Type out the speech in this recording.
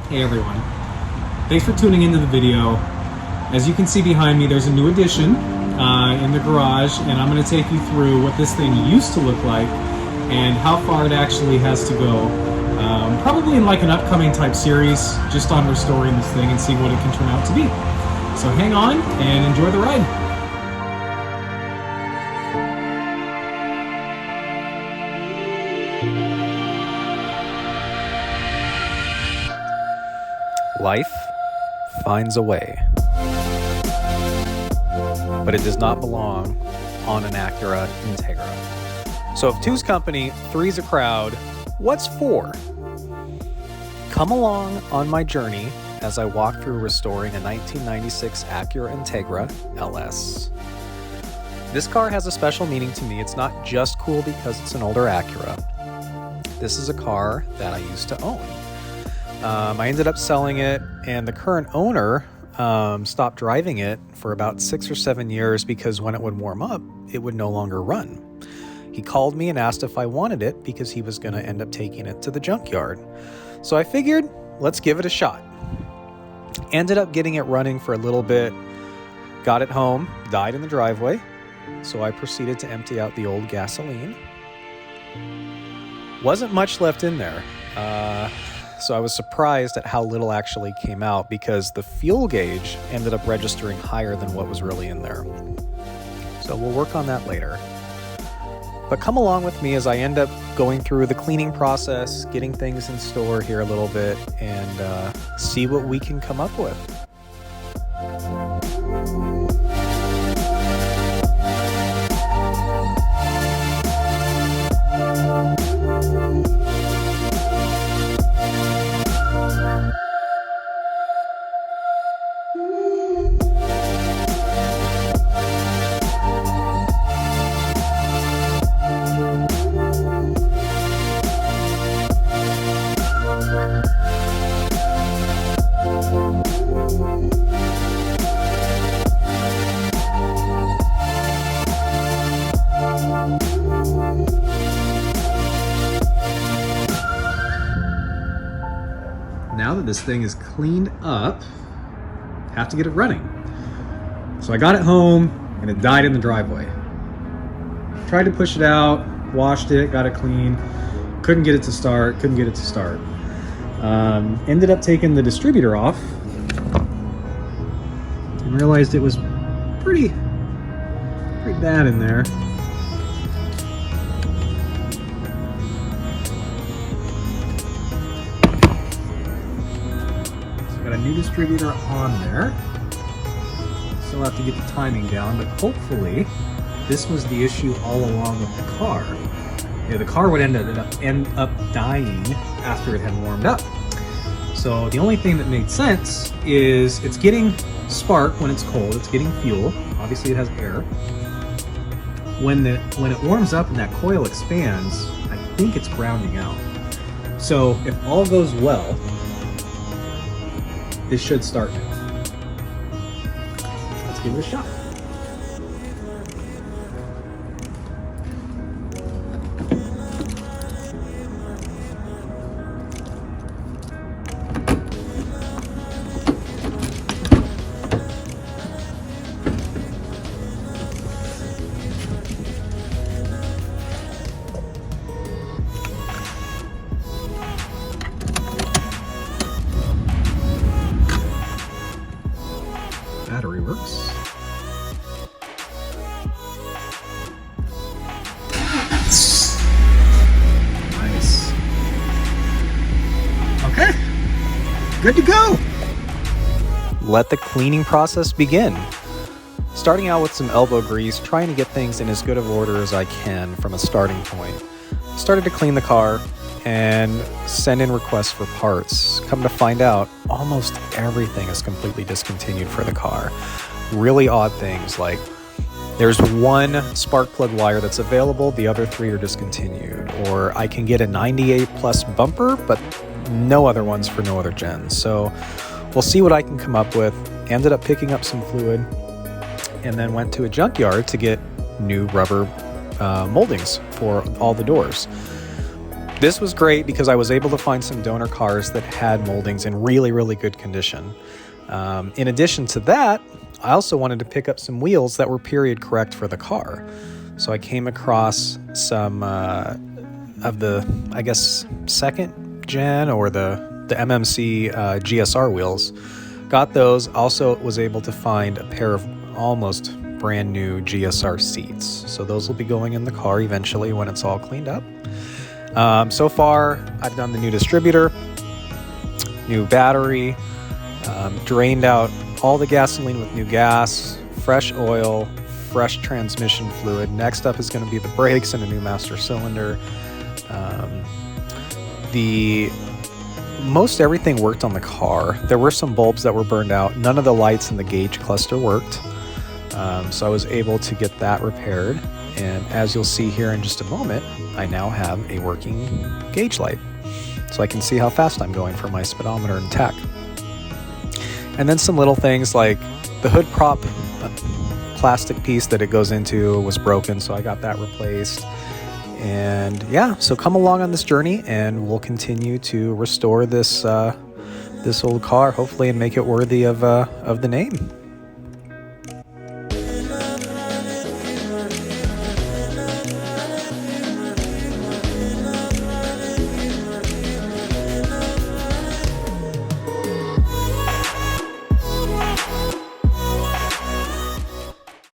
Hey everyone, thanks for tuning into the video. As you can see behind me, there's a new addition in the garage, and I'm going to take you through what this thing used to look like and how far it actually has to go. Probably in like an upcoming type series, just on restoring this thing and seeing what it can turn out to be. So hang on and enjoy the ride. Life finds a way, but it does not belong on an Acura Integra. So if two's company, three's a crowd, what's four? Come along on my journey as I walk through restoring a 1996 Acura Integra LS. This car has a special meaning to me. It's not just cool because it's an older Acura. This is a car that I used to own. I ended up selling it, and the current owner stopped driving it for about 6 or 7 years because when it would warm up, it would no longer run. He called me and asked if I wanted it because he was going to end up taking it to the junkyard. So I figured, let's give it a shot. Ended up getting it running for a little bit, got it home, died in the driveway. So I proceeded to empty out the old gasoline. Wasn't much left in there. So I was surprised at how little actually came out because the fuel gauge ended up registering higher than what was really in there. So we'll work on that later. But come along with me as I end up going through the cleaning process, getting things in store here a little bit, and see what we can come up with. Now that this thing is cleaned up, have to get it running. So I got it home and it died in the driveway. Tried to push it out, washed it, got it clean. Couldn't get it to start, ended up taking the distributor off and realized it was pretty bad in there. Got a new distributor on there. Still have to get the timing down, but hopefully this was the issue all along with the car. Yeah, the car would end up dying after it had warmed up. So the only thing that made sense is it's getting spark when it's cold, it's getting fuel. Obviously it has air. When it warms up and that coil expands, I think it's grounding out. So if all goes well, this should start now. Let's give it a shot. Battery works. Nice. Okay, good to go. Let the cleaning process begin. Starting out with some elbow grease, trying to get things in as good of order as I can from a starting point. Started to clean the car and send in requests for parts. Come to find out, almost everything is completely discontinued for the car. Really odd things like there's one spark plug wire that's available, the other 3 are discontinued. Or I can get a 98 plus bumper, but no other ones for no other gens. So we'll see what I can come up with. Ended up picking up some fluid and then went to a junkyard to get new rubber moldings for all the doors. This was great because I was able to find some donor cars that had moldings in really, really good condition. In addition to that, I also wanted to pick up some wheels that were period correct for the car. So I came across some of the, I guess, second gen or the MMC GSR wheels. Got those. Also was able to find a pair of almost brand new GSR seats. So those will be going in the car eventually when it's all cleaned up. So far, I've done the new distributor, new battery, drained out all the gasoline with new gas, fresh oil, fresh transmission fluid. Next up is going to be the brakes and a new master cylinder. Most everything worked on the car. There were some bulbs that were burned out. None of the lights in the gauge cluster worked. So I was able to get that repaired. And as you'll see here in just a moment, I now have a working gauge light. So I can see how fast I'm going for my speedometer and tach. And then some little things like the hood prop plastic piece that it goes into was broken, so I got that replaced. And yeah, so come along on this journey and we'll continue to restore this this old car, hopefully, and make it worthy of the name.